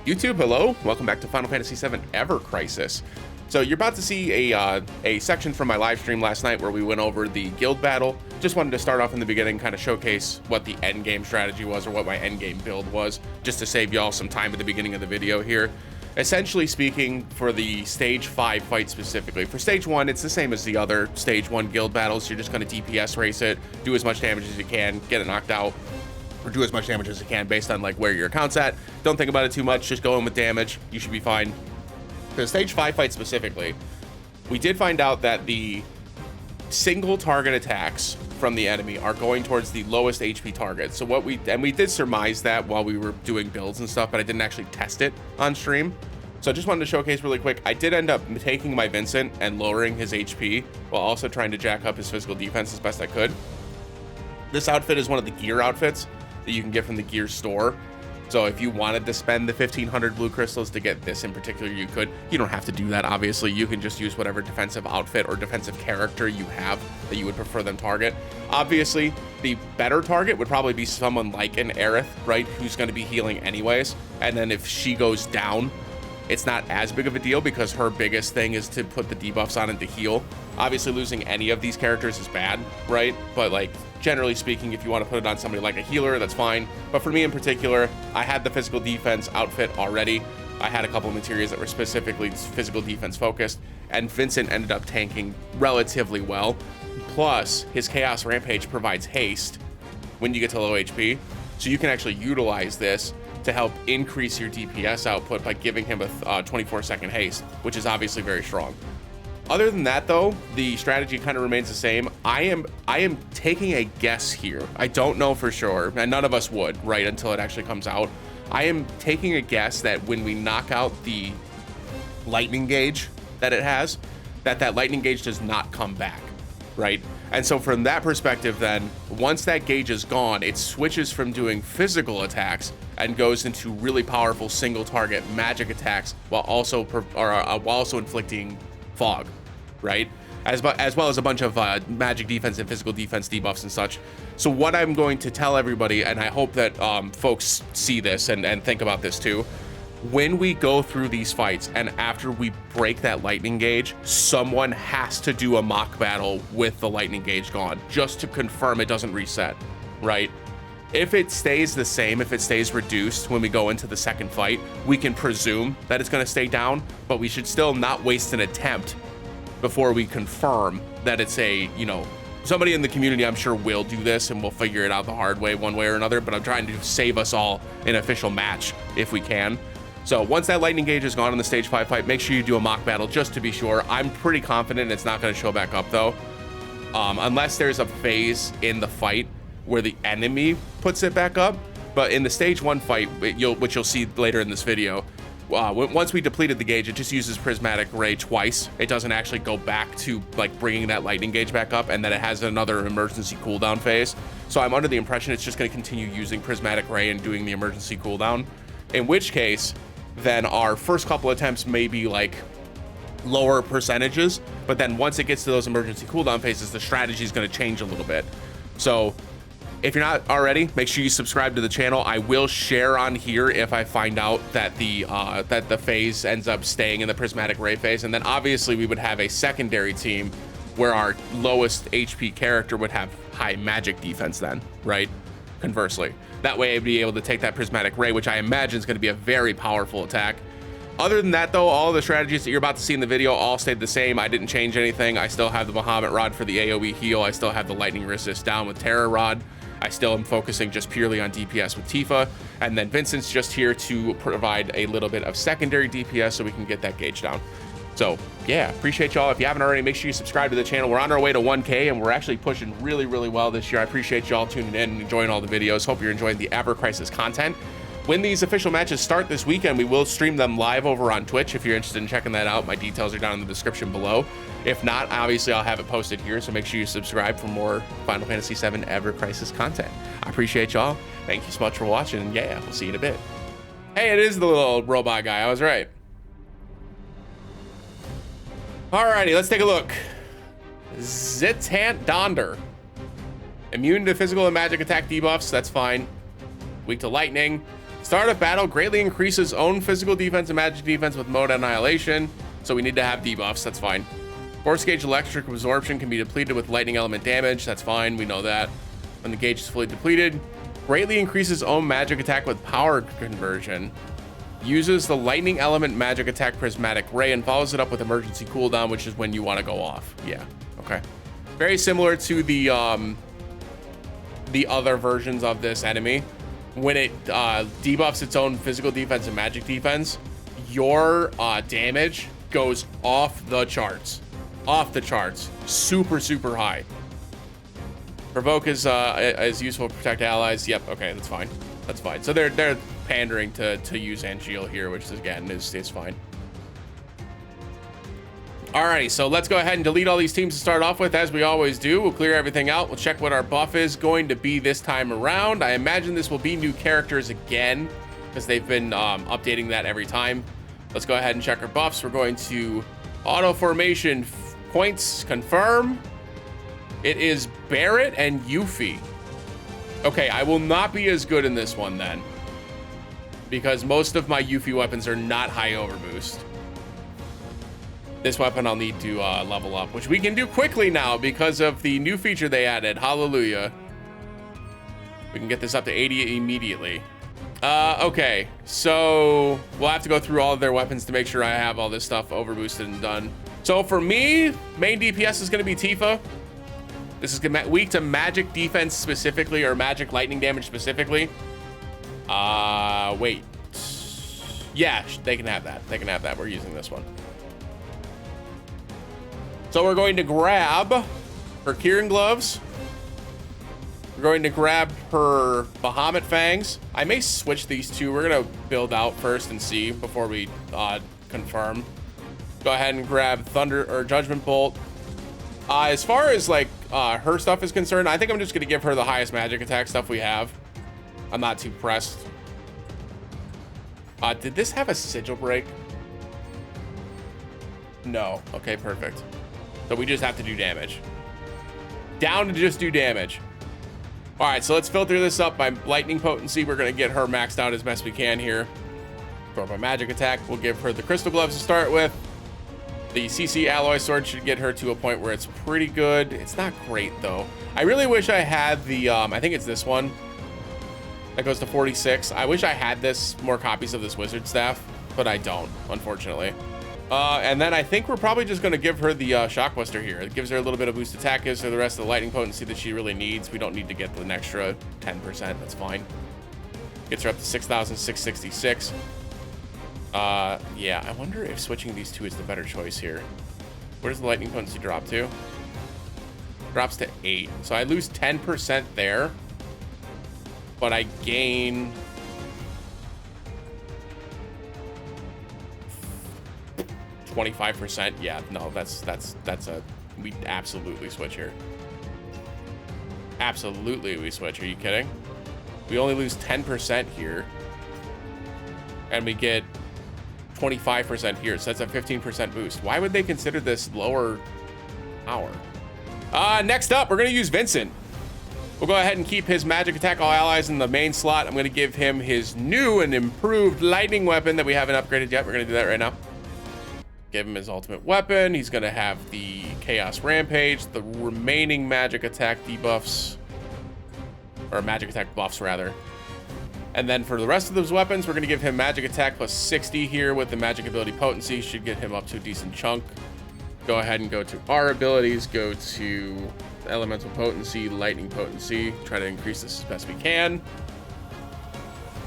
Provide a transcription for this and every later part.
YouTube, hello, welcome back to Final Fantasy VII Ever Crisis. So you're about to see a section from my live stream last night where we went over the guild battle. Just wanted to start off in the beginning, kind of showcase what the end game strategy was or what my end game build was, just to save y'all some time at the beginning of the video here. Essentially speaking, for the stage 5 fight specifically, for stage 1, it's the same as the other stage 1 guild battles. You're just going to DPS race it, do as much damage as you can, get it knocked out, or do as much damage as you can based on like where your account's at. Don't think about it too much, just go in with damage, you should be fine. For the stage 5 fight specifically, we did find out that the single target attacks from the enemy are going towards the lowest HP target. So what we did surmise that while we were doing builds and stuff, but I didn't actually test it on stream. So I just wanted to showcase really quick. I did end up taking my Vincent and lowering his HP while also trying to jack up his physical defense as best I could. This outfit is one of the gear outfits that you can get from the gear store. So if you wanted to spend the 1500 blue crystals to get this in particular, you could. You don't have to do that, obviously. You can just use whatever defensive outfit or defensive character you have that you would prefer them target. Obviously, the better target would probably be someone like an Aerith, right, who's going to be healing anyways. And then if she goes down, it's not as big of a deal because her biggest thing is to put the debuffs on and to heal. Obviously, losing any of these characters is bad, right? But like, generally speaking, if you want to put it on somebody like a healer, that's fine. But for me in particular, I had the physical defense outfit already. I had a couple of materials that were specifically physical defense focused, and Vincent ended up tanking relatively well. Plus, his Chaos Rampage provides haste when you get to low HP, so you can actually utilize this to help increase your DPS output by giving him a 24-second haste, which is obviously very strong. Other than that, though, the strategy kind of remains the same. I am taking a guess here. I don't know for sure, and none of us would, right, until it actually comes out. I am taking a guess that when we knock out the lightning gauge that it has, that lightning gauge does not come back, right? And so from that perspective, then, once that gauge is gone, it switches from doing physical attacks and goes into really powerful single target magic attacks while also inflicting fog, right? As well as a bunch of magic defense and physical defense debuffs and such. So what I'm going to tell everybody, and I hope that folks see this and think about this too, when we go through these fights and after we break that lightning gauge, someone has to do a mock battle with the lightning gauge gone, just to confirm it doesn't reset, right? If it stays the same, if it stays reduced when we go into the second fight, we can presume that it's going to stay down, but we should still not waste an attempt before we confirm that it's a, you know, somebody in the community I'm sure will do this and we'll figure it out the hard way one way or another, but I'm trying to save us all an official match if we can. So once that lightning gauge is gone in the stage 5 fight, make sure you do a mock battle just to be sure. I'm pretty confident it's not going to show back up though, unless there's a phase in the fight where the enemy puts it back up. But in the stage 1 fight, which you'll see later in this video, once we depleted the gauge, it just uses prismatic ray twice. It doesn't actually go back to like bringing that lightning gauge back up, and then it has another emergency cooldown phase. So I'm under the impression it's just going to continue using prismatic ray and doing the emergency cooldown, in which case then our first couple attempts may be like lower percentages, but then once it gets to those emergency cooldown phases, the strategy is going to change a little bit. So if you're not already, make sure you subscribe to the channel. I will share on here if I find out that the phase ends up staying in the prismatic ray phase, and then obviously we would have a secondary team where our lowest HP character would have high magic defense then, right? Conversely, that way I'd be able to take that prismatic ray, which I imagine is going to be a very powerful attack. Other than that though, all the strategies that you're about to see in the video all stayed the same. I didn't change anything. I still have the Bahamut Rod for the AoE heal. I still have the lightning resist down with Terror Rod. I still am focusing just purely on DPS with Tifa, and then Vincent's just here to provide a little bit of secondary DPS so we can get that gauge down. So yeah, appreciate y'all. If you haven't already, make sure you subscribe to the channel. We're on our way to 1K, and we're actually pushing really, really well this year. I appreciate y'all tuning in and enjoying all the videos. Hope you're enjoying the Ever Crisis content. When these official matches start this weekend, we will stream them live over on Twitch. If you're interested in checking that out, my details are down in the description below. If not, obviously I'll have it posted here, so make sure you subscribe for more Final Fantasy VII Ever Crisis content. I appreciate y'all. Thank you so much for watching, and yeah, we'll see you in a bit. Hey, it is the little robot guy. I was right. Alrighty, let's take a look. Zitant Donder. Immune to physical and magic attack debuffs, that's fine. Weak to lightning. Start of battle greatly increases own physical defense and magic defense with mode annihilation. So we need to have debuffs, that's fine. Force gauge electric absorption can be depleted with lightning element damage, that's fine, we know that. When the gauge is fully depleted, greatly increases own magic attack with power conversion. Uses the lightning element magic attack prismatic ray and follows it up with emergency cooldown, which is when you want to go off. Yeah, okay. Very similar to the other versions of this enemy. When it debuffs its own physical defense and magic defense, your damage goes off the charts. Off the charts. Super, super high. Provoke is useful to protect allies. Yep, okay, that's fine. That's fine. So they're pandering to use Angeal here, which again is fine. Alrighty, so let's go ahead and delete all these teams to start off with, as we always do. We'll clear everything out. We'll check what our buff is going to be this time around. I imagine this will be new characters again, because they've been updating that every time. Let's go ahead and check our buffs. We're going to auto formation points confirm. It is Barrett and Yuffie. Okay, I will not be as good in this one then, because most of my Yuffie weapons are not high overboost. This weapon I'll need to level up, which we can do quickly now because of the new feature they added. Hallelujah. We can get this up to 80 immediately. Okay, so we'll have to go through all of their weapons to make sure I have all this stuff overboosted and done. So for me, main DPS is going to be Tifa. This is weak to magic defense specifically, or magic lightning damage specifically. Wait. Yeah, they can have that. They can have that. We're using this one. So we're going to grab her Kieran gloves. We're going to grab her Bahamut fangs. I may switch these two. We're gonna build out first and see before we confirm. Go ahead and grab Thunder or Judgment Bolt. As far as like her stuff is concerned, I think I'm just gonna give her the highest magic attack stuff we have. I'm not too pressed. Did this have a sigil break? No. Okay, perfect. So we just have to do damage. Down to just do damage. All right, so let's filter this up by lightning potency. We're gonna get her maxed out as best we can here. For my magic attack, we'll give her the crystal gloves to start with. The CC alloy sword should get her to a point where it's pretty good. It's not great though. I really wish I had the, I think it's this one. That goes to 46. I wish I had more copies of this wizard staff, but I don't, unfortunately. And then I think we're probably just going to give her the Shockbuster here. It gives her a little bit of boost attack, gives her the rest of the lightning potency that she really needs. We don't need to get an extra 10%. That's fine. Gets her up to 6,666. Yeah, I wonder if switching these two is the better choice here. Where does the lightning potency drop to? Drops to 8. So I lose 10% there, but I gain... $25%. Yeah, no, that's we absolutely switch here. Absolutely we switch. Are you kidding? We only lose 10% here, and we get 25% here, so that's a 15% boost. Why would they consider this lower power? Next up, we're gonna use Vincent. We'll go ahead and keep his magic attack all allies in the main slot. I'm gonna give him his new and improved lightning weapon that we haven't upgraded yet. We're gonna do that right now. Give him his ultimate weapon. He's gonna have the Chaos Rampage, the remaining magic attack debuffs, or magic attack buffs rather. And then for the rest of those weapons, we're gonna give him magic attack plus 60 here with the magic ability potency. Should get him up to a decent chunk. Go ahead and go to our abilities, go to elemental potency, lightning potency, try to increase this as best we can.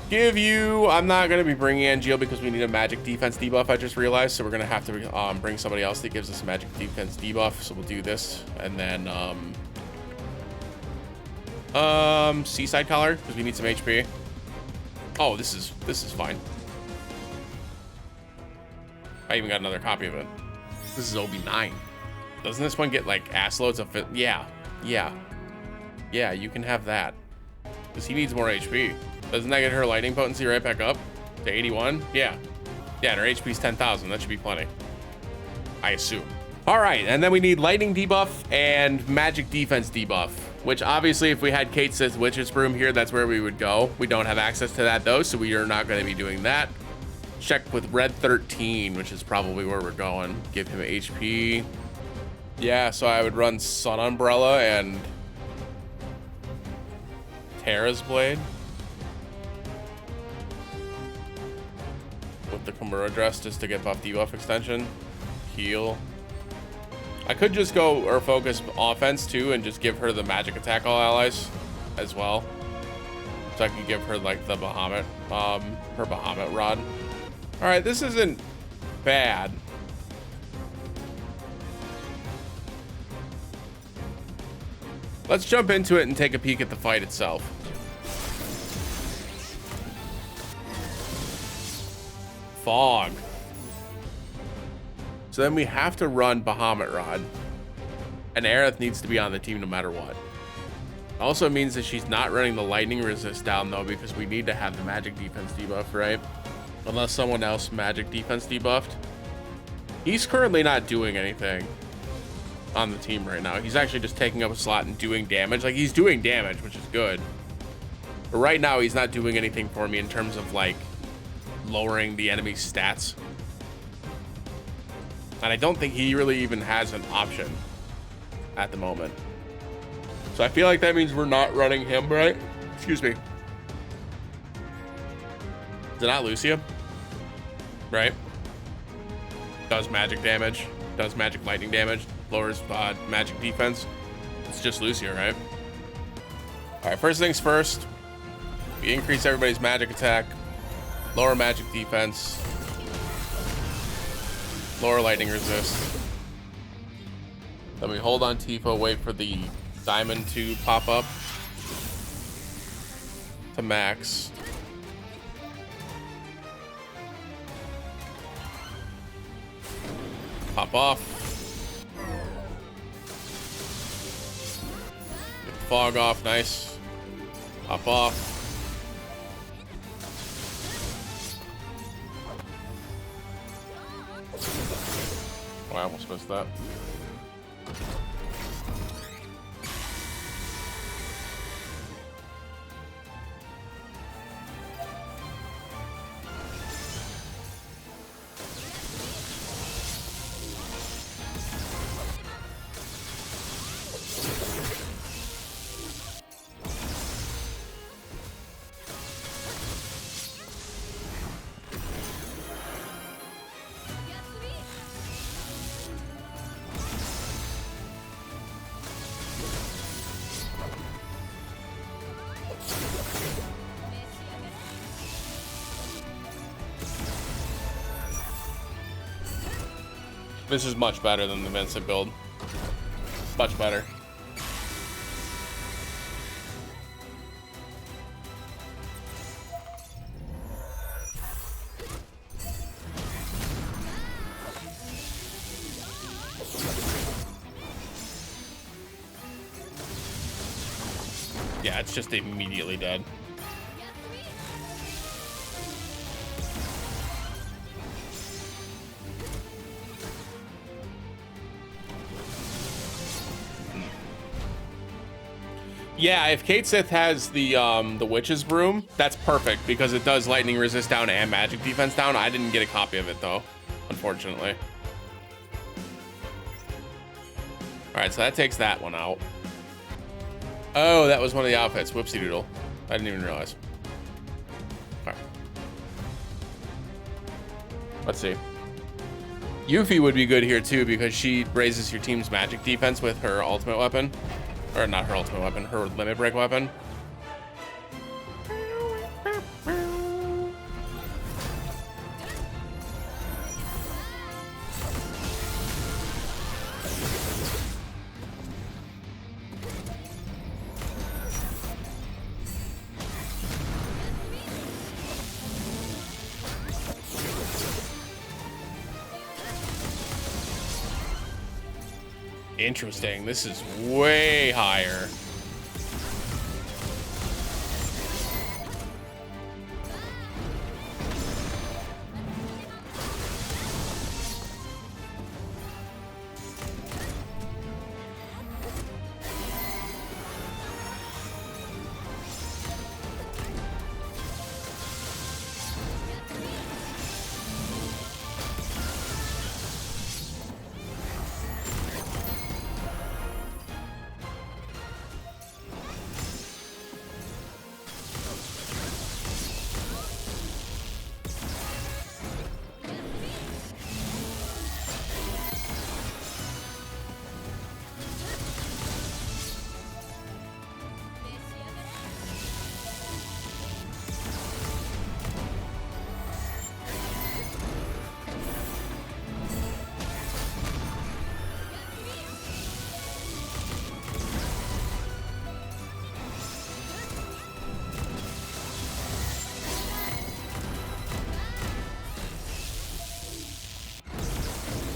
Give you, I'm not going to be bringing Angeal because we need a magic defense debuff, I just realized, so we're going to have to bring somebody else that gives us a magic defense debuff, so we'll do this, and then Seaside Collar, because we need some HP. Oh, this is fine. I even got another copy of it. This is OB9. Doesn't this one get like ass loads of it? Yeah, you can have that, because he needs more HP. Doesn't that get her lightning potency right back up to 81? Yeah, and her HP is 10,000. That should be plenty, I assume. All right, and then we need lightning debuff and magic defense debuff. which obviously if we had Kate Sith Witch's Broom here, that's where we would go. We don't have access to that though, so we are not going to be doing that. Check with Red 13, which is probably where we're going. Give him HP. Yeah, so I would run Sun Umbrella and Terra's Blade with the Nomura dress just to get buff debuff extension. Heal. I could just go or focus offense too and just give her the magic attack all allies as well. So I can give her like the Bahamut, her Bahamut rod. All right, this isn't bad. Let's jump into it and take a peek at the fight itself. Fog. So then we have to run Bahamut Rod. And Aerith needs to be on the team no matter what. Also means that she's not running the lightning resist down though, because we need to have the magic defense debuff, right? Unless someone else magic defense debuffed. He's currently not doing anything on the team right now. He's actually just taking up a slot and doing damage. Like, he's doing damage, which is good. But right now, he's not doing anything for me in terms of, like, lowering the enemy's stats. And I don't think he really even has an option at the moment. So I feel like that means we're not running him, right? Excuse me. Is it not Lucia? Right? Does magic damage. Does magic lightning damage. Lowers magic defense. It's just Lucia, right? All right, first things first. We increase everybody's magic attack. Lower magic defense. Lower lightning resist. Then we hold on Tifa, wait for the diamond to pop up to max. Pop off. Get the fog off, nice. Pop off. Oh, I almost missed that. This is much better than the Vincent build. Much better. Yeah, it's just immediately dead. Yeah, if Kate Sith has the Witch's Broom, that's perfect because it does lightning resist down and magic defense down. I didn't get a copy of it though, unfortunately. All right, so that takes that one out. Oh, that was one of the outfits. Whoopsie doodle. I didn't even realize. All right. Let's see. Yuffie would be good here too because she raises your team's magic defense with her ultimate weapon. Or not her ultimate weapon, her limit break weapon. Interesting. This is way higher.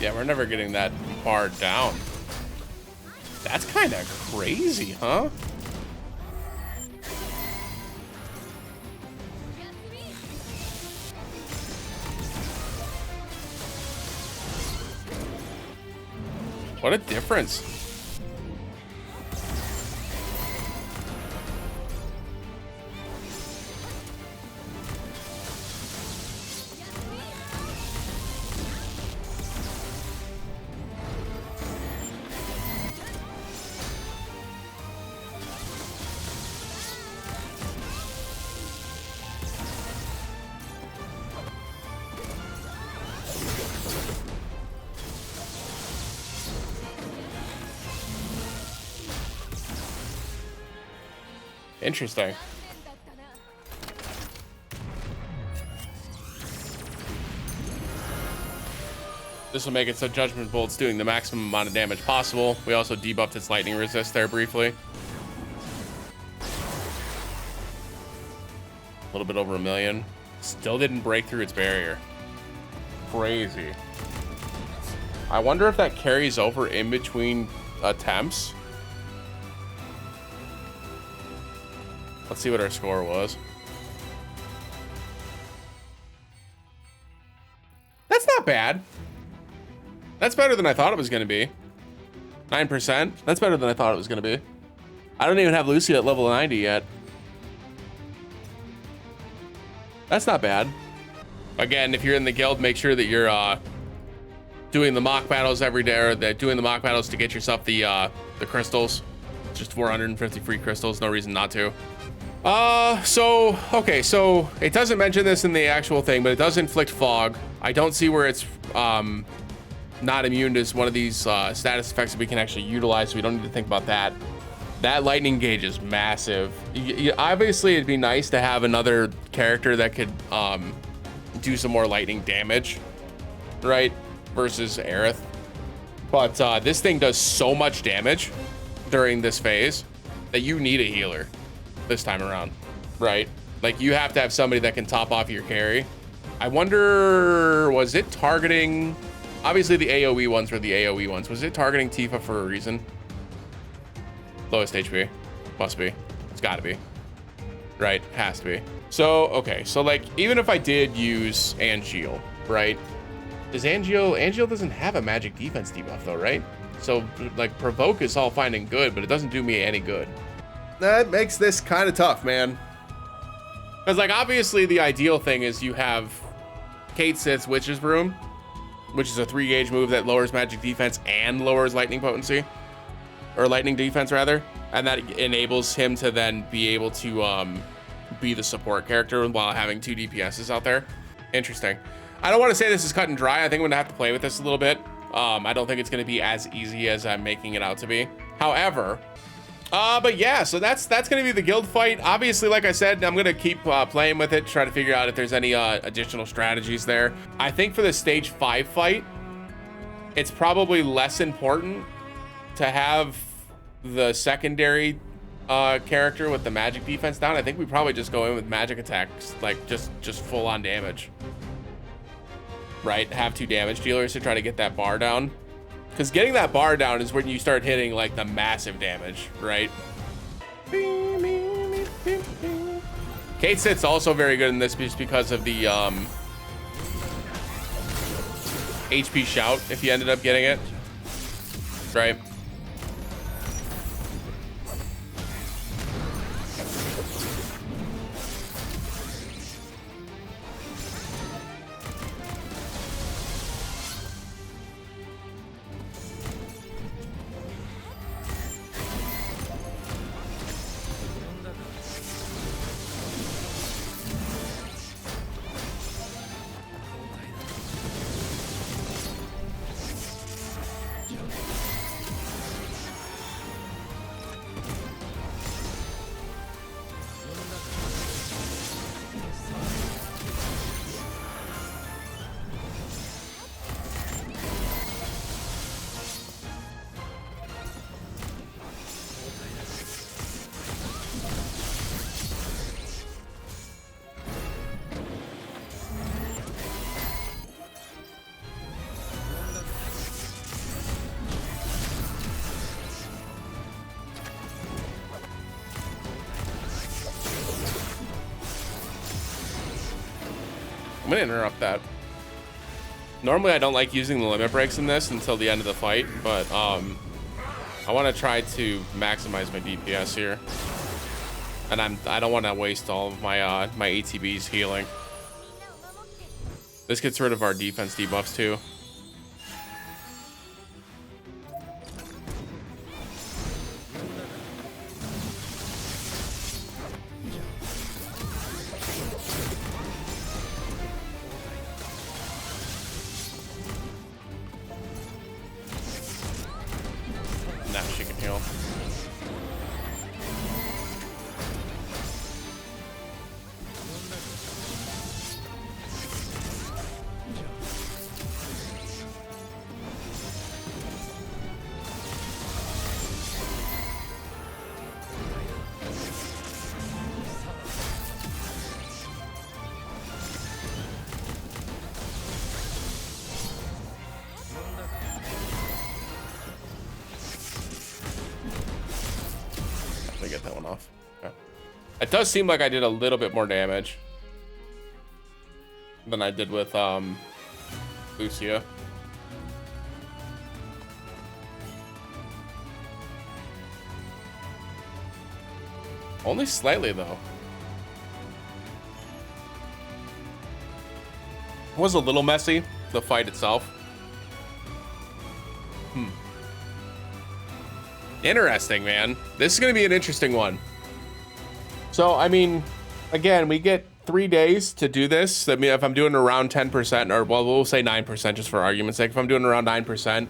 Yeah, we're never getting that far down. That's kind of crazy, huh? What a difference. Interesting. This will make it so Judgment Bolt's doing the maximum amount of damage possible. We also debuffed its lightning resist there briefly. A little bit over 1 million. Still didn't break through its barrier. Crazy. I wonder if that carries over in between attempts. Let's see what our score was. That's not bad. That's better than I thought it was going to be. 9%. That's better than I thought it was going to be. I don't even have Lucy at level 90 yet. That's not bad. Again, if you're in the guild, make sure that you're doing the mock battles every day, or doing the mock battles to get yourself the crystals. Just 450 free crystals. No reason not to. Okay, so it doesn't mention this in the actual thing, but it does inflict fog. I don't see where it's not immune to one of these status effects that we can actually utilize, so we don't need to think about that. That lightning gauge is massive. Obviously, it'd be nice to have another character that could do some more lightning damage, right? Versus Aerith. But this thing does so much damage during this phase that you need a healer this time around, right? Like, you have to have somebody that can top off your carry. I wonder, was it targeting... Obviously, the AoE ones were the AoE ones. Was it targeting Tifa for a reason? Lowest HP. Must be. It's gotta be. Right? Has to be. So, okay. So, like, even if I did use Angeal, right? Does Angeal doesn't have a magic defense debuff, though, right? So, like, Provoke is all fine and good, but it doesn't do me any good. That makes this kind of tough, man. Because, like, obviously, the ideal thing is you have Kate Sith's Witch's Broom, which is a 3-gauge move that lowers magic defense and lowers lightning potency. Or lightning defense, rather. And that enables him to then be able to be the support character while having 2 DPSs out there. Interesting. I don't want to say this is cut and dry. I think I'm going to have to play with this a little bit. I don't think it's going to be as easy as I'm making it out to be. However... but yeah, so that's going to be the guild fight. Obviously, like I said, I'm going to keep playing with it, try to figure out if there's any additional strategies there. I think for the stage 5 fight, it's probably less important to have the secondary character with the magic defense down. I think we probably just go in with magic attacks, like just full on damage. Right? Have 2 damage dealers to try to get that bar down. Because getting that bar down is when you start hitting like the massive damage, right? Kate Sith's also very good in this just because of the HP shout if you ended up getting it, right? I'm gonna interrupt that. Normally I don't like using the limit breaks in this until the end of the fight, but I want to try to maximize my DPS here, and I don't want to waste all of my my ATBs healing. This gets rid of our defense debuffs too. Now she can heal. Get that one off. Okay. It does seem like I did a little bit more damage than I did with TETSUYA. Only slightly though. It was a little messy, the fight itself. Interesting, man. This is going to be an interesting one. So, I mean, again, we get 3 days to do this. I mean, if I'm doing around 10%, or well, we'll say 9% just for argument's sake. If I'm doing around 9%,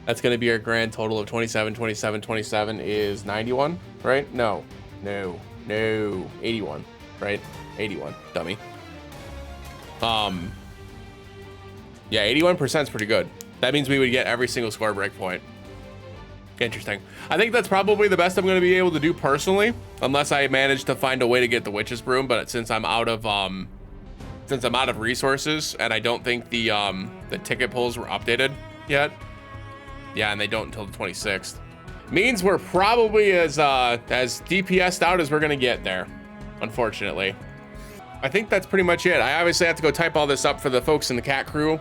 that's going to be our grand total of 27, 27, 27 is 91, right? No, 81, right? 81, dummy. Yeah, 81% is pretty good. That means we would get every single score breakpoint. Interesting. I think that's probably the best I'm going to be able to do personally, unless I manage to find a way to get the Witch's Broom. But since I'm out of resources, and I don't think the ticket pulls were updated yet. Yeah, and they don't until the 26th. Means we're probably as DPS'd out as we're going to get there, unfortunately. I think that's pretty much it. I obviously have to go type all this up for the folks in the cat crew.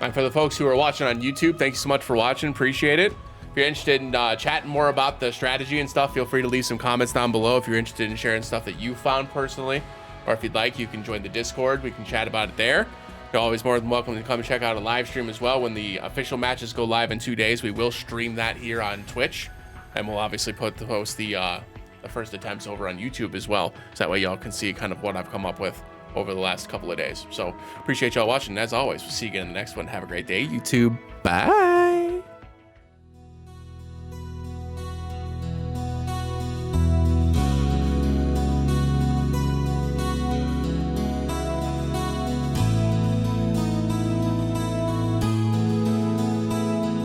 And for the folks who are watching on YouTube, thank you so much for watching. Appreciate it. If you're interested in chatting more about the strategy and stuff, feel free to leave some comments down below. If you're interested in sharing stuff that you found personally, or if you'd like, you can join the Discord. We can chat about it there. You're always more than welcome to come and check out a live stream as well. When the official matches go live in 2 days, we will stream that here on Twitch, and we'll obviously post the first attempts over on YouTube as well, so that way y'all can see kind of what I've come up with over the last couple of days. So appreciate y'all watching. As always, we'll see you again in the next one. Have a great day, YouTube. Bye.